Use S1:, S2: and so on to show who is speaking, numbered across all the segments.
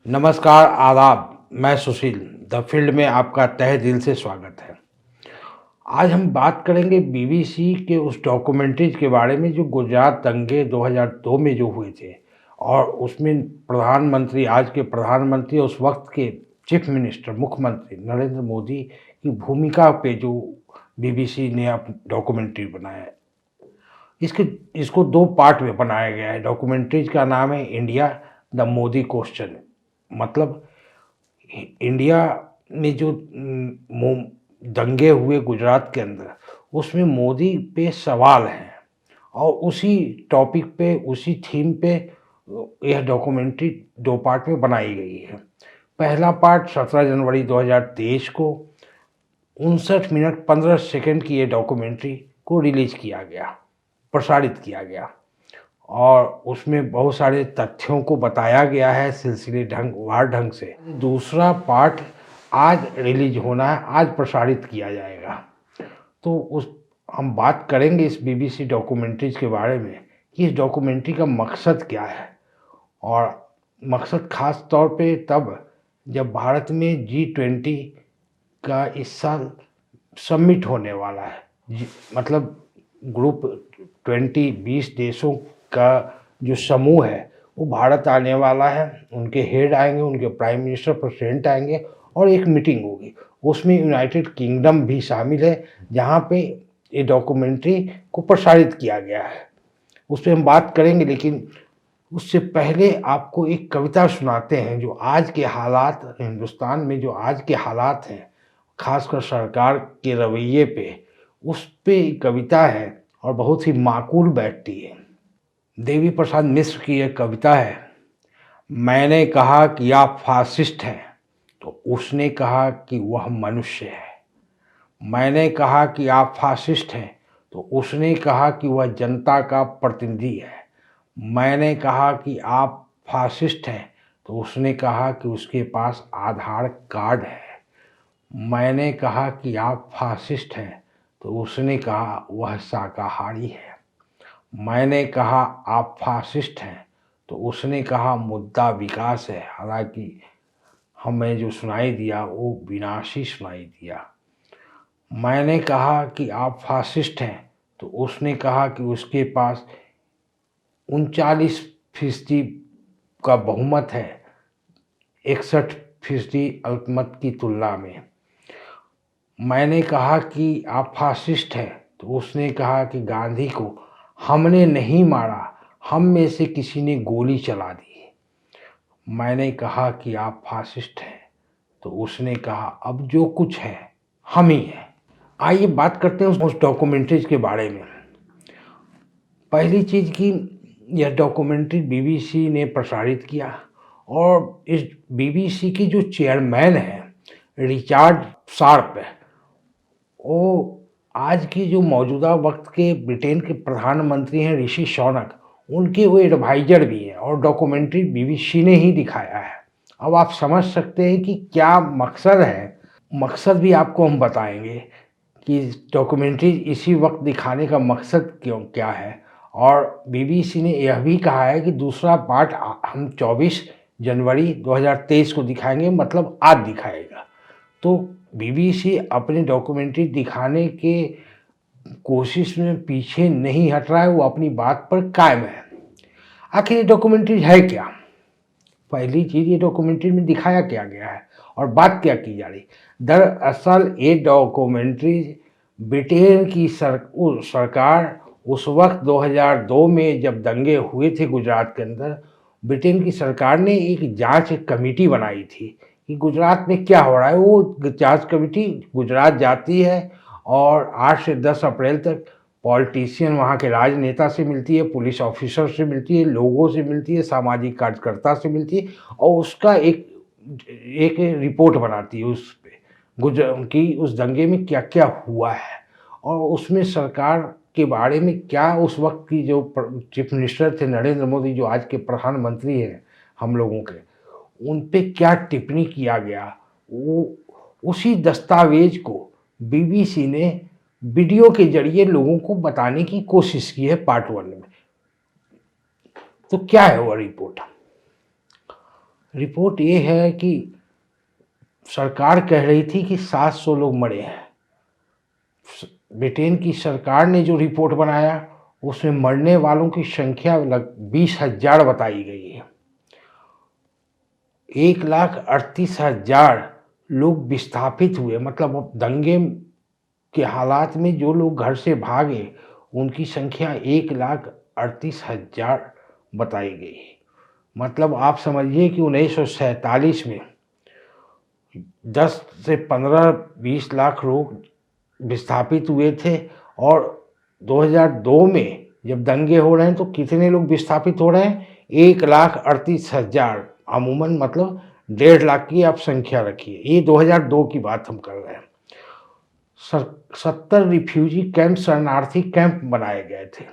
S1: नमस्कार, आदाब। मैं सुशील, द फील्ड में आपका तहे दिल से स्वागत है। आज हम बात करेंगे बीबीसी के उस डॉक्यूमेंट्रीज के बारे में जो गुजरात दंगे 2002 में जो हुए थे और उसमें प्रधानमंत्री, आज के प्रधानमंत्री, उस वक्त के चीफ मिनिस्टर, मुख्यमंत्री नरेंद्र मोदी की भूमिका पे जो बीबीसी ने अब डॉक्यूमेंट्री बनाया है। इसके इसको दो पार्ट में बनाया गया है। डॉक्यूमेंट्रीज का नाम है इंडिया द मोदी क्वेश्चन, मतलब इंडिया में जो दंगे हुए गुजरात के अंदर, उसमें मोदी पे सवाल हैं और उसी टॉपिक पे, उसी थीम पे यह डॉक्यूमेंट्री दो पार्ट में बनाई गई है। पहला पार्ट 17 जनवरी 2023 को 59 मिनट 15 सेकंड की ये डॉक्यूमेंट्री को रिलीज किया गया, प्रसारित किया गया और उसमें बहुत सारे तथ्यों को बताया गया है सिलसिले वार ढंग से। दूसरा पार्ट आज रिलीज होना है, आज प्रसारित किया जाएगा। तो उस हम बात करेंगे इस बीबीसी डॉक्यूमेंट्रीज के बारे में कि इस डॉक्यूमेंट्री का मकसद क्या है। और मकसद ख़ास तौर पे तब जब भारत में G20 का इस साल समिट होने वाला है। मतलब ग्रुप 20 देशों का जो समूह है वो भारत आने वाला है। उनके हेड आएंगे, उनके प्राइम मिनिस्टर, प्रेसिडेंट आएंगे और एक मीटिंग होगी। उसमें यूनाइटेड किंगडम भी शामिल है, जहाँ पे ये डॉक्यूमेंट्री को प्रसारित किया गया है। उस पर हम बात करेंगे, लेकिन उससे पहले आपको एक कविता सुनाते हैं जो आज के हालात, हिंदुस्तान में जो आज के हालात हैं, खासकर सरकार के रवैये पे, उस पे कविता है और बहुत ही माकूल बैठती है। देवी प्रसाद मिश्र की एक कविता है। मैंने कहा कि आप फासिस्ट हैं, तो उसने कहा कि वह मनुष्य है। मैंने कहा कि आप फासिस्ट हैं, तो उसने कहा कि वह जनता का प्रतिनिधि है। मैंने कहा कि आप फासिस्ट हैं, तो उसने कहा कि उसके पास आधार कार्ड है। मैंने कहा कि आप फासिस्ट हैं, तो उसने कहा वह शाकाहारी है। मैंने कहा आप फासिस्ट हैं, तो उसने कहा मुद्दा विकास है। हालांकि हमें जो सुनाई दिया वो विनाशी सुनाई दिया। मैंने कहा कि आप फासिस्ट हैं, तो उसने कहा कि उसके पास 39% का बहुमत है 61% अल्पमत की तुलना में। मैंने कहा कि आप फासिस्ट हैं, तो उसने कहा कि गांधी को हमने नहीं मारा, हम में से किसी ने गोली चला दी। मैंने कहा कि आप फासिस्ट हैं, तो उसने कहा अब जो कुछ है हम ही हैं। आइए बात करते हैं उस डॉक्यूमेंट्रीज के बारे में। पहली चीज़ कि यह डॉक्यूमेंट्री बीबीसी ने प्रसारित किया और इस बीबीसी की जो चेयरमैन हैं रिचार्ड शार्प है, वो आज की जो मौजूदा वक्त के ब्रिटेन के प्रधानमंत्री हैं ऋषि सुनक, उनके वो एडवाइज़र भी हैं और डॉक्यूमेंट्री बीबीसी ने ही दिखाया है। अब आप समझ सकते हैं कि क्या मकसद है। मकसद भी आपको हम बताएंगे कि डॉक्यूमेंट्री इसी वक्त दिखाने का मकसद क्यों क्या है। और बीबीसी ने यह भी कहा है कि दूसरा पार्ट हम 24 जनवरी 2023 को दिखाएंगे, मतलब आज दिखाएगा। तो बीबीसी अपने डॉक्यूमेंट्री दिखाने के कोशिश में पीछे नहीं हट रहा है, वो अपनी बात पर कायम है। आखिर ये डॉक्यूमेंट्री है क्या? पहली चीज़, ये डॉक्यूमेंट्री में दिखाया क्या गया है और बात क्या की जा रही। दरअसल ये डॉक्यूमेंट्री ब्रिटेन की सरकार उस वक्त 2002 में जब दंगे हुए थे गुजरात के अंदर, ब्रिटेन की सरकार ने एक जांच कमेटी बनाई थी कि गुजरात में क्या हो रहा है। वो जांच कमेटी गुजरात जाती है और 8 से 10 अप्रैल तक पॉलिटिशियन, वहाँ के राजनेता से मिलती है, पुलिस ऑफिसर से मिलती है, लोगों से मिलती है, सामाजिक कार्यकर्ता से मिलती है और उसका एक एक रिपोर्ट बनाती है उस पे कि उस दंगे में क्या क्या हुआ है और उसमें सरकार के बारे में क्या, उस वक्त की जो चीफ मिनिस्टर थे नरेंद्र मोदी, जो आज के प्रधानमंत्री हैं हम लोगों के, उन पे क्या टिप्पणी किया गया, वो उसी दस्तावेज को बीबीसी ने वीडियो के जरिए लोगों को बताने की कोशिश की है पार्ट 1 में। तो क्या है वो रिपोर्ट? रिपोर्ट ये है कि सरकार कह रही थी कि 700 लोग मरे हैं। ब्रिटेन की सरकार ने जो रिपोर्ट बनाया उसमें मरने वालों की संख्या 20,000 बताई गई है। 1,38,000 लोग विस्थापित हुए, मतलब अब दंगे के हालात में जो लोग घर से भागे उनकी संख्या 1,38,000 बताई गई है। मतलब आप समझिए कि 1947 में 10 से 15-20 लाख लोग विस्थापित हुए थे और 2002 में जब दंगे हो रहे हैं तो कितने लोग विस्थापित हो रहे हैं? 1,38,000। अमूमन मतलब 1.5 लाख की आप संख्या रखिए। ये 2002 की बात हम कर रहे हैं। 70 रिफ्यूजी कैंप, शरणार्थी कैंप बनाए गए थे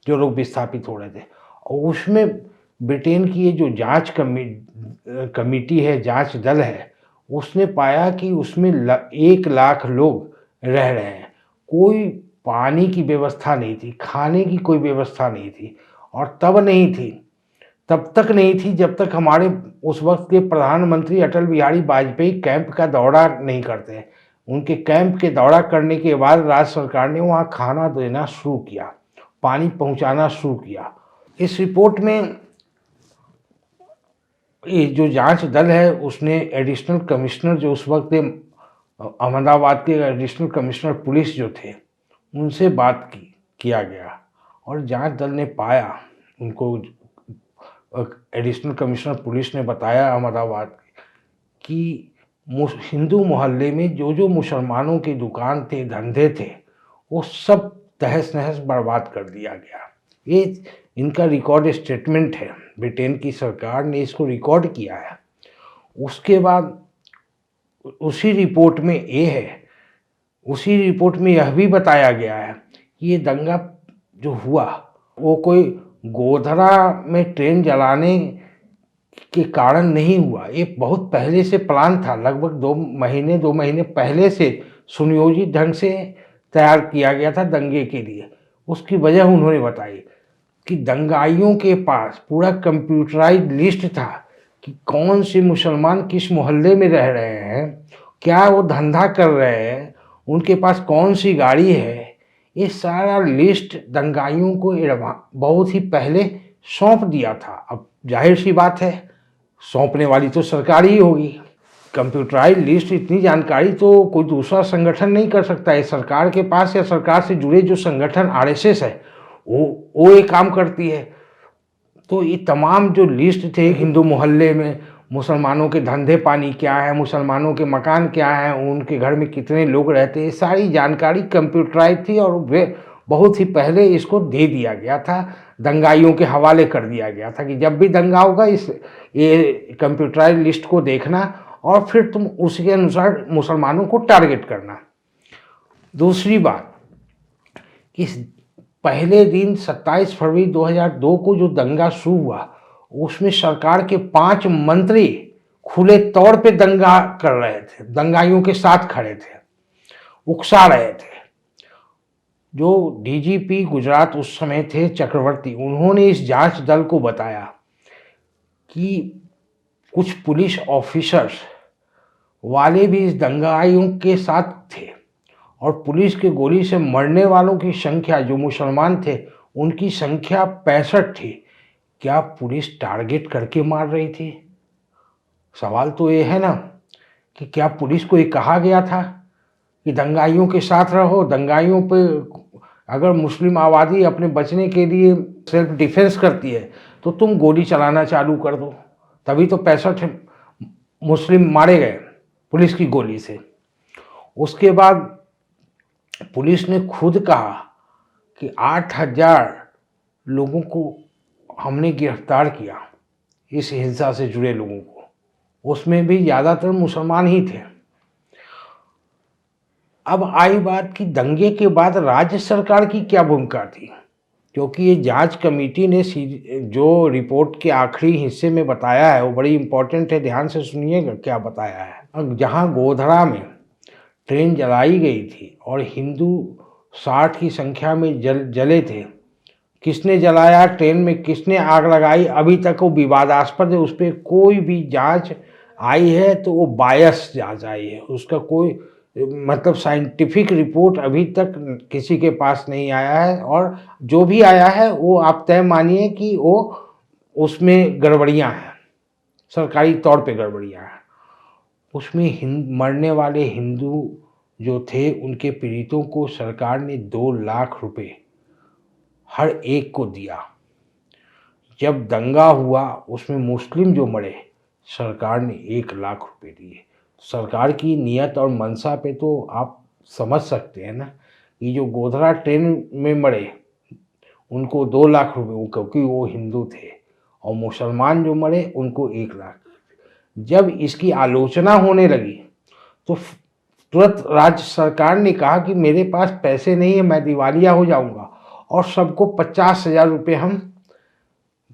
S1: जो लोग विस्थापित हो रहे थे, और उसमें ब्रिटेन की ये जो जांच कमेटी है, जांच दल है, उसने पाया कि उसमें 1 लाख लोग रह रहे हैं। कोई पानी की व्यवस्था नहीं थी, खाने की कोई व्यवस्था नहीं थी, और तब तक नहीं थी जब तक हमारे उस वक्त के प्रधानमंत्री अटल बिहारी वाजपेयी कैंप का दौरा नहीं करते। उनके कैंप के दौरा करने के बाद राज्य सरकार ने वहाँ खाना देना शुरू किया, पानी पहुँचाना शुरू किया। इस रिपोर्ट में ये जो जांच दल है उसने एडिशनल कमिश्नर जो उस वक्त अहमदाबाद के एडिशनल कमिश्नर पुलिस जो थे उनसे बात किया गया, और जांच दल ने पाया, उनको एडिशनल कमिश्नर पुलिस ने बताया अहमदाबाद कि हिंदू मोहल्ले में जो जो मुसलमानों की दुकान थे, धंधे थे, वो सब तहस नहस बर्बाद कर दिया गया। ये इनका रिकॉर्ड स्टेटमेंट है, ब्रिटेन की सरकार ने इसको रिकॉर्ड किया है। उसके बाद उसी रिपोर्ट में यह भी बताया गया है कि ये दंगा जो हुआ वो कोई गोधरा में ट्रेन जलाने के कारण नहीं हुआ। ये बहुत पहले से प्लान था, लगभग 2 महीने पहले से सुनियोजित ढंग से तैयार किया गया था दंगे के लिए। उसकी वजह उन्होंने बताई कि दंगाइयों के पास पूरा कंप्यूटराइज्ड लिस्ट था कि कौन से मुसलमान किस मोहल्ले में रह रहे हैं, क्या वो धंधा कर रहे हैं, उनके पास कौन सी गाड़ी है। ये सारा लिस्ट दंगाइयों को बहुत ही पहले सौंप दिया था। अब जाहिर सी बात है, सौंपने वाली तो सरकार ही होगी। कंप्यूटराइज्ड लिस्ट, इतनी जानकारी तो कोई दूसरा संगठन नहीं कर सकता है। सरकार के पास या सरकार से जुड़े जो संगठन आरएसएस है वो ये काम करती है। तो ये तमाम जो लिस्ट थे, हिंदू मोहल्ले में मुसलमानों के धंधे पानी क्या है, मुसलमानों के मकान क्या हैं, उनके घर में कितने लोग रहते हैं, सारी जानकारी कंप्यूटराइज थी, और वे बहुत ही पहले इसको दे दिया गया था, दंगाइयों के हवाले कर दिया गया था कि जब भी दंगा होगा ये कंप्यूटराइज लिस्ट को देखना और फिर तुम उसके अनुसार मुसलमानों को टारगेट करना। दूसरी बात, इस पहले दिन 27 फरवरी 2002 को जो दंगा शुरू हुआ उसमें सरकार के 5 मंत्री खुले तौर पे दंगा कर रहे थे, दंगाइयों के साथ खड़े थे, उकसा रहे थे। जो डीजीपी गुजरात उस समय थे चक्रवर्ती, उन्होंने इस जांच दल को बताया कि कुछ पुलिस ऑफिसर्स वाले भी इस दंगाइयों के साथ थे, और पुलिस के गोली से मरने वालों की संख्या जो मुसलमान थे उनकी संख्या 65 थी। क्या पुलिस टारगेट करके मार रही थी? सवाल तो ये है ना कि क्या पुलिस को ये कहा गया था कि दंगाइयों के साथ रहो, दंगाइयों पे अगर मुस्लिम आबादी अपने बचने के लिए सेल्फ डिफेंस करती है तो तुम गोली चलाना चालू कर दो? तभी तो 65 मुस्लिम मारे गए पुलिस की गोली से। उसके बाद पुलिस ने खुद कहा कि 8,000 लोगों को हमने गिरफ्तार किया, इस हिंसा से जुड़े लोगों को, उसमें भी ज़्यादातर मुसलमान ही थे। अब आई बात कि दंगे के बाद राज्य सरकार की क्या भूमिका थी, क्योंकि ये जांच कमेटी ने जो रिपोर्ट के आखिरी हिस्से में बताया है वो बड़ी इम्पोर्टेंट है, ध्यान से सुनिएगा क्या बताया है। जहाँ गोधरा में ट्रेन जलाई गई थी और हिंदू 60 की संख्या में जले थे, किसने जलाया, ट्रेन में किसने आग लगाई, अभी तक वो विवादास्पद है। उस पर कोई भी जांच आई है तो वो बायस जांच आई है, उसका कोई मतलब साइंटिफिक रिपोर्ट अभी तक किसी के पास नहीं आया है। और जो भी आया है वो आप तय मानिए कि वो उसमें गड़बड़ियां हैं, सरकारी तौर पे गड़बड़ियां हैं। उसमें मरने वाले हिंदू जो थे उनके पीड़ितों को सरकार ने 2 लाख रुपए हर एक को दिया। जब दंगा हुआ उसमें मुस्लिम जो मरे, सरकार ने 1 लाख रुपए दिए। सरकार की नियत और मंशा पे तो आप समझ सकते हैं ना। ये जो गोधरा ट्रेन में मरे उनको 2 लाख रुपए, क्योंकि वो हिंदू थे, और मुसलमान जो मरे उनको 1 लाख। जब इसकी आलोचना होने लगी तो तुरंत राज्य सरकार ने कहा कि मेरे पास पैसे नहीं है, मैं दिवालिया हो जाऊंगा, और सबको 50,000 रुपये हम,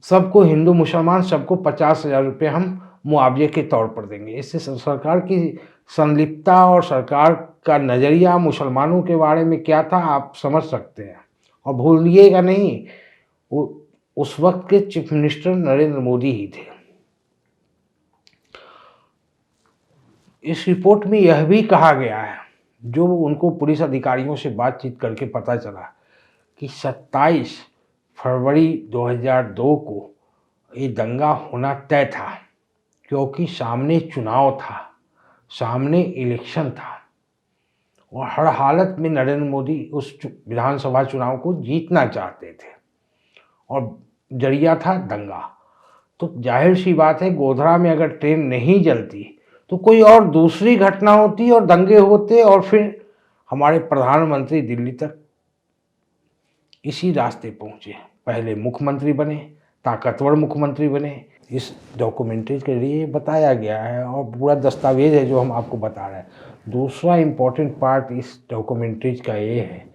S1: सबको हिंदू मुसलमान सबको 50,000 रुपये हम मुआवजे के तौर पर देंगे। इससे सरकार की संलिप्तता और सरकार का नज़रिया मुसलमानों के बारे में क्या था आप समझ सकते हैं। और भूलिएगा नहीं, वो उस वक्त के चीफ मिनिस्टर नरेंद्र मोदी ही थे। इस रिपोर्ट में यह भी कहा गया है, जो उनको पुलिस अधिकारियों से बातचीत करके पता चला, कि 27 फरवरी 2002 को ये दंगा होना तय था, क्योंकि सामने चुनाव था, सामने इलेक्शन था, और हर हालत में नरेंद्र मोदी उस विधानसभा चुनाव को जीतना चाहते थे, और जरिया था दंगा। तो जाहिर सी बात है, गोधरा में अगर ट्रेन नहीं जलती तो कोई और दूसरी घटना होती और दंगे होते, और फिर हमारे प्रधानमंत्री दिल्ली तक इसी रास्ते पहुंचे। पहले मुख्यमंत्री बने, ताकतवर मुख्यमंत्री बने। इस डॉक्यूमेंट्रीज के लिए बताया गया है, और पूरा दस्तावेज है जो हम आपको बता रहे हैं। दूसरा इम्पोर्टेंट पार्ट इस डॉक्यूमेंट्रीज का ये है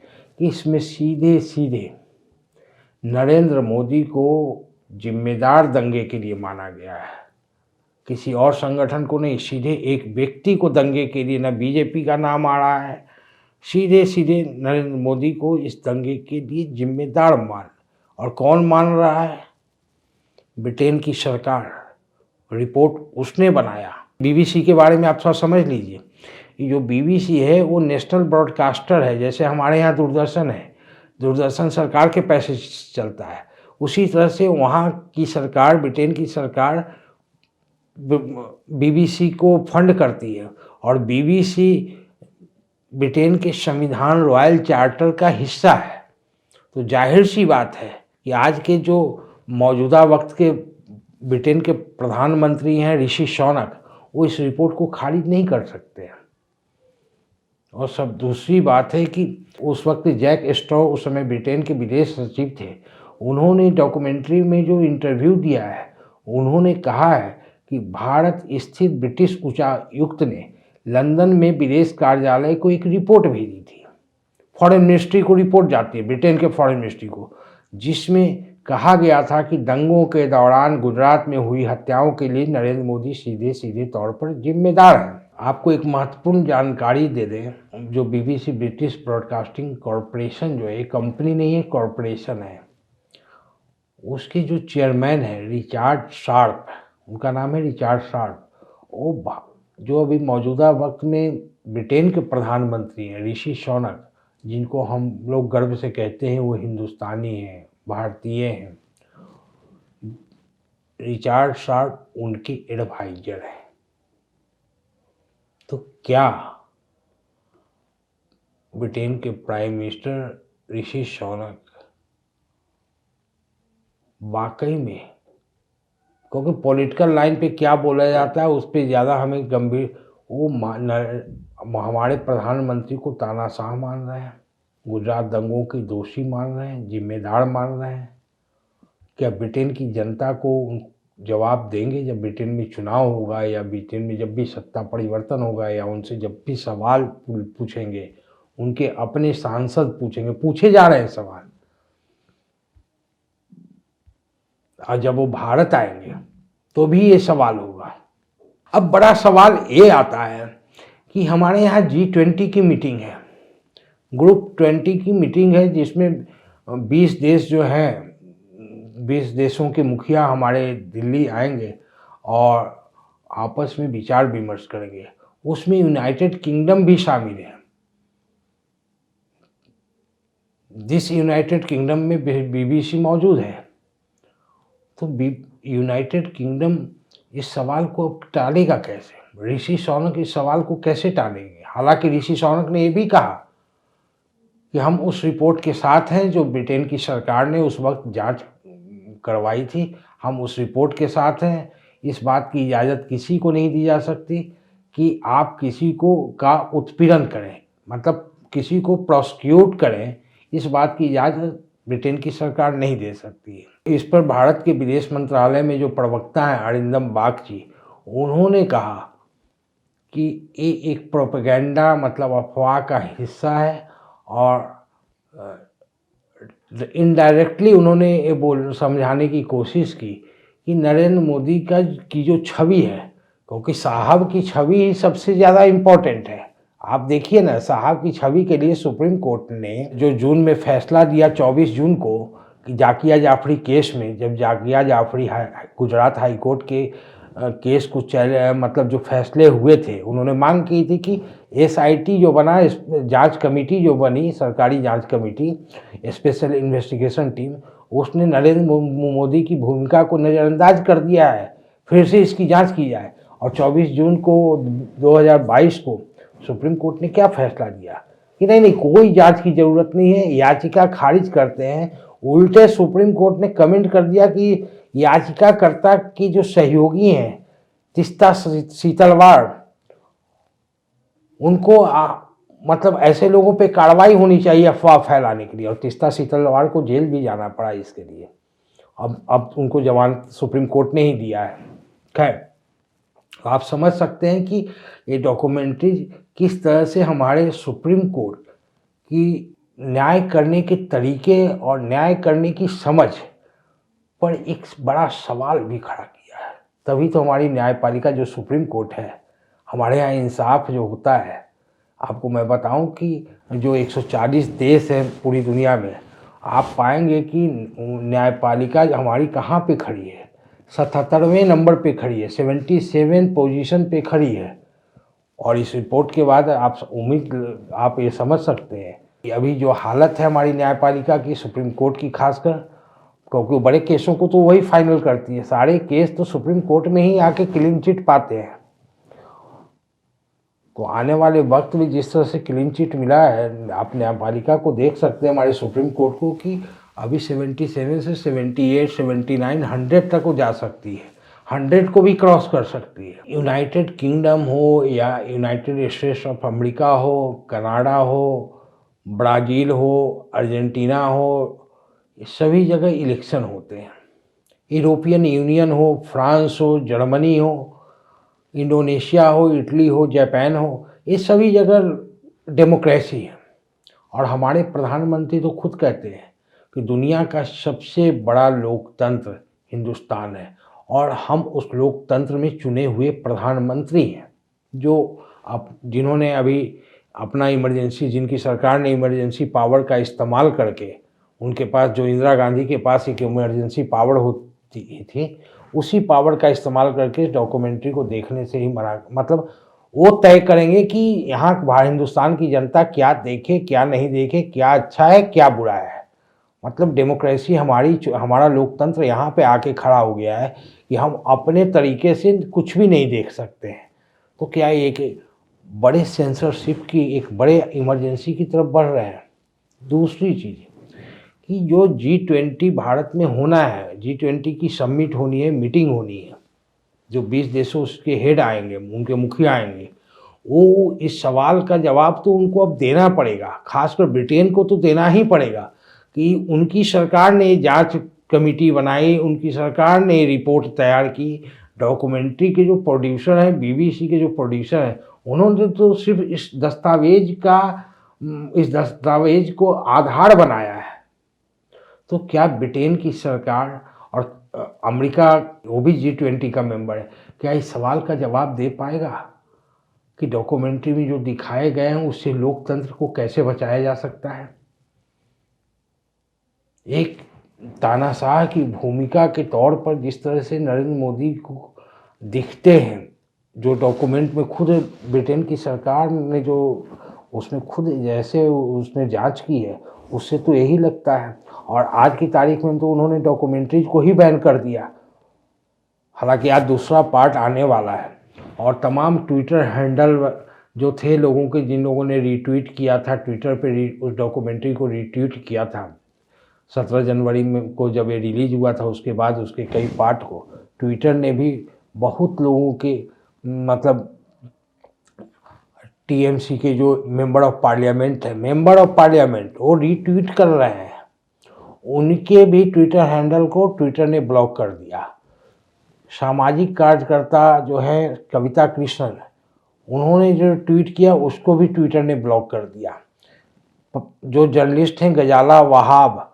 S1: कि इसमें सीधे सीधे नरेंद्र मोदी को जिम्मेदार दंगे के लिए माना गया है, किसी और संगठन को नहीं। सीधे एक व्यक्ति को दंगे के लिए, न बीजेपी का नाम आ रहा है, सीधे सीधे नरेंद्र मोदी को इस दंगे के लिए जिम्मेदार मान। और कौन मान रहा है? ब्रिटेन की सरकार। रिपोर्ट उसने बनाया। बीबीसी के बारे में आप थोड़ा समझ लीजिए। जो बीबीसी है वो नेशनल ब्रॉडकास्टर है, जैसे हमारे यहाँ दूरदर्शन है। दूरदर्शन सरकार के पैसे से चलता है, उसी तरह से वहाँ की सरकार, ब्रिटेन की सरकार बीबीसी को फंड करती है, और बीबीसी ब्रिटेन के संविधान रॉयल चार्टर का हिस्सा है। तो जाहिर सी बात है कि आज के जो मौजूदा वक्त के ब्रिटेन के प्रधानमंत्री हैं ऋषि सुनक, वो इस रिपोर्ट को खारिज नहीं कर सकते हैं। और सब दूसरी बात है कि उस वक्त जैक स्ट्रॉ उस समय ब्रिटेन के विदेश सचिव थे। उन्होंने डॉक्यूमेंट्री में जो इंटरव्यू दिया है, उन्होंने कहा है कि भारत स्थित ब्रिटिश उच्चायुक्त ने लंदन में विदेश कार्यालय को एक रिपोर्ट भेजी थी। फॉरेन मिनिस्ट्री को रिपोर्ट जाती है, ब्रिटेन के फॉरेन मिनिस्ट्री को, जिसमें कहा गया था कि दंगों के दौरान गुजरात में हुई हत्याओं के लिए नरेंद्र मोदी सीधे सीधे तौर पर जिम्मेदार हैं। आपको एक महत्वपूर्ण जानकारी दे दें, जो बीबीसी ब्रिटिश ब्रॉडकास्टिंग कॉरपोरेशन जो है, कंपनी नहीं है, कॉरपोरेशन है, उसके जो चेयरमैन है रिचर्ड शार्प, उनका नाम है रिचर्ड शार्प, वो जो अभी मौजूदा वक्त में ब्रिटेन के प्रधानमंत्री हैं ऋषि सुनक, जिनको हम लोग गर्व से कहते हैं वो हिंदुस्तानी हैं, भारतीय हैं, रिचर्ड शार्प उनके एडवाइजर हैं। तो क्या ब्रिटेन के प्राइम मिनिस्टर ऋषि सुनक वाकई में, क्योंकि पॉलिटिकल लाइन पे क्या बोला जाता है उस पर ज़्यादा हमें गंभीर, वो हमारे प्रधानमंत्री को तानाशाह मान रहे हैं, गुजरात दंगों के दोषी मान रहे हैं, जिम्मेदार मान रहे हैं। क्या ब्रिटेन की जनता को जवाब देंगे जब ब्रिटेन में चुनाव होगा, या ब्रिटेन में जब भी सत्ता परिवर्तन होगा, या उनसे जब भी सवाल पूछेंगे, उनके अपने सांसद पूछेंगे, पूछे जा रहे हैं सवाल, और जब वो भारत आएंगे तो भी ये सवाल होगा। अब बड़ा सवाल ये आता है कि हमारे यहाँ G20 की मीटिंग है, ग्रुप 20 की मीटिंग है, जिसमें 20 देश जो हैं, 20 देशों के मुखिया हमारे दिल्ली आएंगे और आपस में विचार विमर्श करेंगे। उसमें यूनाइटेड किंगडम भी शामिल है। जिस यूनाइटेड किंगडम में बीबीसी मौजूद है, तो यूनाइटेड किंगडम इस सवाल को टालेगा कैसे? ऋषि सुनक इस सवाल को कैसे टालेंगे? हालांकि ऋषि सुनक ने यह भी कहा कि हम उस रिपोर्ट के साथ हैं जो ब्रिटेन की सरकार ने उस वक्त जांच करवाई थी। हम उस रिपोर्ट के साथ हैं। इस बात की इजाज़त किसी को नहीं दी जा सकती कि आप किसी को का उत्पीड़न करें, मतलब किसी को प्रोसिक्यूट करें। इस बात की इजाज़त ब्रिटेन की सरकार नहीं दे सकती है। इस पर भारत के विदेश मंत्रालय में जो प्रवक्ता हैं अरिंदम बागची, उन्होंने कहा कि ये एक प्रोपेगेंडा, मतलब अफवाह का हिस्सा है और इनडायरेक्टली उन्होंने ये समझाने की कोशिश की कि नरेंद्र मोदी की जो छवि है, क्योंकि साहब की छवि ही सबसे ज़्यादा इम्पोर्टेंट है। आप देखिए ना, साहब की छवि के लिए सुप्रीम कोर्ट ने जो जून में फैसला दिया 24 जून को कि जाकिया जाफरी केस में, जब जाकिया जाफरी गुजरात हाई कोर्ट के केस को मतलब जो फैसले हुए थे, उन्होंने मांग की थी कि SIT जो बना, जांच कमेटी जो बनी, सरकारी जांच कमेटी, स्पेशल इन्वेस्टिगेशन टीम, उसने नरेंद्र मोदी की भूमिका को नज़रअंदाज कर दिया है। फिर से इसकी जांच की जाए। और 24 जून को 2022 को सुप्रीम कोर्ट ने क्या फैसला दिया कि नहीं, कोई जांच की ज़रूरत नहीं है, याचिका खारिज करते हैं। उल्टे सुप्रीम कोर्ट ने कमेंट कर दिया कि याचिकाकर्ता की जो सहयोगी हैं तीस्ता सीतलवाड़, उनको मतलब ऐसे लोगों पे कार्रवाई होनी चाहिए अफवाह फैलाने के लिए, और तीस्ता सीतलवाड़ को जेल भी जाना पड़ा इसके लिए। अब उनको जमानत सुप्रीम कोर्ट ने ही दिया है। खैर, आप समझ सकते हैं कि ये डॉक्यूमेंट्री किस तरह से हमारे सुप्रीम कोर्ट की न्याय करने के तरीके और न्याय करने की समझ पर एक बड़ा सवाल भी खड़ा किया है। तभी तो हमारी न्यायपालिका जो सुप्रीम कोर्ट है, हमारे यहाँ इंसाफ जो होता है, आपको मैं बताऊं कि जो 140 देश हैं पूरी दुनिया में, आप पाएंगे कि न्यायपालिका हमारी कहाँ पे खड़ी है? 77वें नंबर पे खड़ी है, 77 पोजीशन पे खड़ी है। और इस रिपोर्ट के बाद आप ये समझ सकते हैं कि अभी जो हालत है हमारी न्यायपालिका की, सुप्रीम कोर्ट की खासकर, क्योंकि बड़े केसों को तो वही फाइनल करती है। सारे केस तो सुप्रीम कोर्ट में ही आके क्लीन चिट पाते हैं। तो आने वाले वक्त में जिस तरह से क्लीन चिट मिला है, आप न्यायपालिका को देख सकते हैं हमारे सुप्रीम कोर्ट को, कि अभी 77 से 78, 79, 100 तक वो जा सकती है, 100 को भी क्रॉस कर सकती है। यूनाइटेड किंगडम हो या यूनाइटेड स्टेट्स ऑफ अमेरिका हो, कनाडा हो, ब्राज़ील हो, अर्जेंटीना हो, सभी जगह इलेक्शन होते हैं। यूरोपियन यूनियन हो, फ्रांस हो, जर्मनी हो, इंडोनेशिया हो, इटली हो, जापान हो, ये सभी जगह डेमोक्रेसी है। और हमारे प्रधानमंत्री तो खुद कहते हैं कि दुनिया का सबसे बड़ा लोकतंत्र हिंदुस्तान है, और हम उस लोकतंत्र में चुने हुए प्रधानमंत्री हैं, जो जिन्होंने अभी अपना इमरजेंसी, जिनकी सरकार ने इमरजेंसी पावर का इस्तेमाल करके, उनके पास जो इंदिरा गांधी के पास एक इमरजेंसी पावर होती थी, उसी पावर का इस्तेमाल करके इस डॉक्यूमेंट्री को देखने से ही मना, मतलब वो तय करेंगे कि यहाँ हिंदुस्तान की जनता क्या देखे, क्या नहीं देखे, क्या अच्छा है, क्या बुरा है। मतलब डेमोक्रेसी हमारा लोकतंत्र यहाँ पे आके खड़ा हो गया है कि हम अपने तरीके से कुछ भी नहीं देख सकते हैं। तो क्या एक बड़े सेंसरशिप की, एक बड़े इमरजेंसी की तरफ बढ़ रहे हैं। दूसरी चीज़ कि जो G20 भारत में होना है, G20 की समिट होनी है, मीटिंग होनी है, जो 20 देशों के हेड आएंगे, उनके मुखिया आएंगे, वो इस सवाल का जवाब तो उनको अब देना पड़ेगा, खासकर ब्रिटेन को तो देना ही पड़ेगा कि उनकी सरकार ने जांच कमेटी बनाई, उनकी सरकार ने रिपोर्ट तैयार की। डॉक्यूमेंट्री के जो प्रोड्यूसर हैं, BBC के जो प्रोड्यूसर हैं, उन्होंने तो सिर्फ इस दस्तावेज को आधार बनाया है। तो क्या ब्रिटेन की सरकार और अमेरिका, वो भी G20 का मेंबर है, क्या इस सवाल का जवाब दे पाएगा कि डॉक्यूमेंट्री में जो दिखाए गए हैं उससे लोकतंत्र को कैसे बचाया जा सकता है? एक तानाशाह की भूमिका के तौर पर जिस तरह से नरेंद्र मोदी को दिखते हैं, जो डॉक्यूमेंट में खुद ब्रिटेन की सरकार ने जो उसमें खुद जैसे उसने जांच की है, उससे तो यही लगता है। और आज की तारीख में तो उन्होंने डॉक्यूमेंट्रीज को ही बैन कर दिया, हालांकि आज दूसरा पार्ट आने वाला है। और तमाम ट्विटर हैंडल जो थे लोगों के, जिन लोगों ने रीट्वीट किया था ट्विटर पे, उस डॉक्यूमेंट्री को रीट्वीट किया था 17 जनवरी में को जब ये रिलीज हुआ था, उसके बाद उसके कई पार्ट को ट्विटर ने भी बहुत लोगों के, मतलब टीएमसी के जो मेंबर ऑफ पार्लियामेंट वो रीट्वीट कर रहे हैं, उनके भी ट्विटर हैंडल को ट्विटर ने ब्लॉक कर दिया। सामाजिक कार्यकर्ता जो है कविता कृष्णन, उन्होंने जो ट्वीट किया उसको भी ट्विटर ने ब्लॉक कर दिया। जो जर्नलिस्ट हैं गजाला वहाब,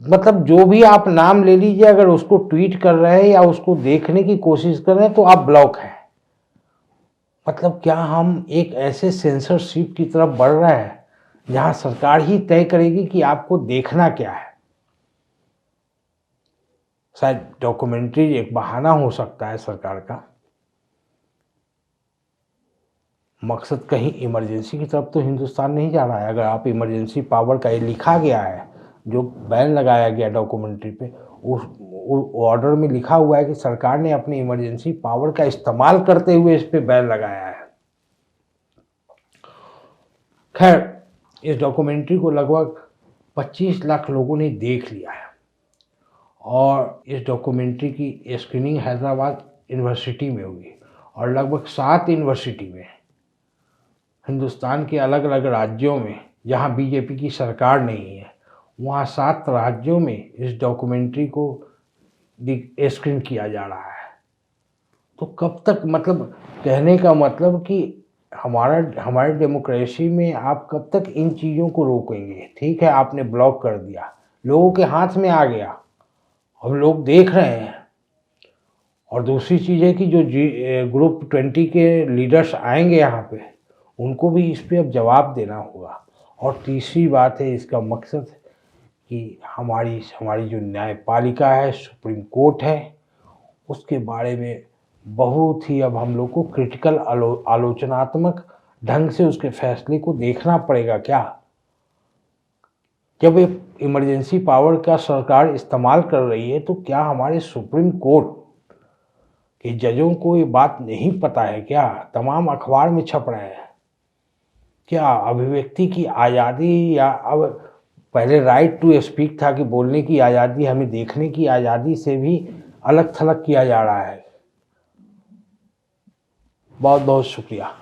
S1: मतलब जो भी आप नाम ले लीजिए, अगर उसको ट्वीट कर रहे हैं या उसको देखने की कोशिश कर रहे हैं तो आप ब्लॉक हैं। मतलब क्या हम एक ऐसे सेंसरशिप की तरफ बढ़ रहे हैं जहां सरकार ही तय करेगी कि आपको देखना क्या है। शायद डॉक्यूमेंट्री एक बहाना हो सकता है सरकार का, मकसद कहीं इमरजेंसी की तरफ तो हिंदुस्तान नहीं जा रहा है। अगर आप इमरजेंसी पावर का ये लिखा गया है, जो बैन लगाया गया डॉक्यूमेंट्री पे, उस ऑर्डर में लिखा हुआ है कि सरकार ने अपनी इमरजेंसी पावर का इस्तेमाल करते हुए इस पे बैन लगाया है। खैर, इस डॉक्यूमेंट्री को लगभग 25 लाख लोगों ने देख लिया है और इस डॉक्यूमेंट्री की स्क्रीनिंग हैदराबाद यूनिवर्सिटी में हुई और लगभग 7 यूनिवर्सिटी में, हिंदुस्तान के अलग अलग राज्यों में जहां बीजेपी की सरकार नहीं है, वहां 7 राज्यों में इस डॉक्यूमेंट्री को स्क्रीन किया जा रहा है। तो कब तक, मतलब कहने का मतलब कि हमारे डेमोक्रेसी में आप कब तक इन चीज़ों को रोकेंगे। ठीक है, आपने ब्लॉक कर दिया, लोगों के हाथ में आ गया, अब लोग देख रहे हैं। और दूसरी चीज़ है कि जो ग्रुप 20 के लीडर्स आएंगे यहाँ पे, उनको भी इस पे अब जवाब देना होगा। और तीसरी बात है, इसका मकसद कि हमारी जो न्यायपालिका है, सुप्रीम कोर्ट है, उसके बारे में बहुत ही अब हम लोग को क्रिटिकल आलोचनात्मक ढंग से उसके फैसले को देखना पड़ेगा। क्या जब एक इमरजेंसी पावर का सरकार इस्तेमाल कर रही है, तो क्या हमारे सुप्रीम कोर्ट के जजों को ये बात नहीं पता है क्या? तमाम अखबार में छप रहे हैं। क्या अभिव्यक्ति की आज़ादी, या अब पहले राइट टू स्पीक था कि बोलने की आज़ादी, हमें देखने की आज़ादी से भी अलग थलग किया जा रहा है। बहुत बहुत शुक्रिया।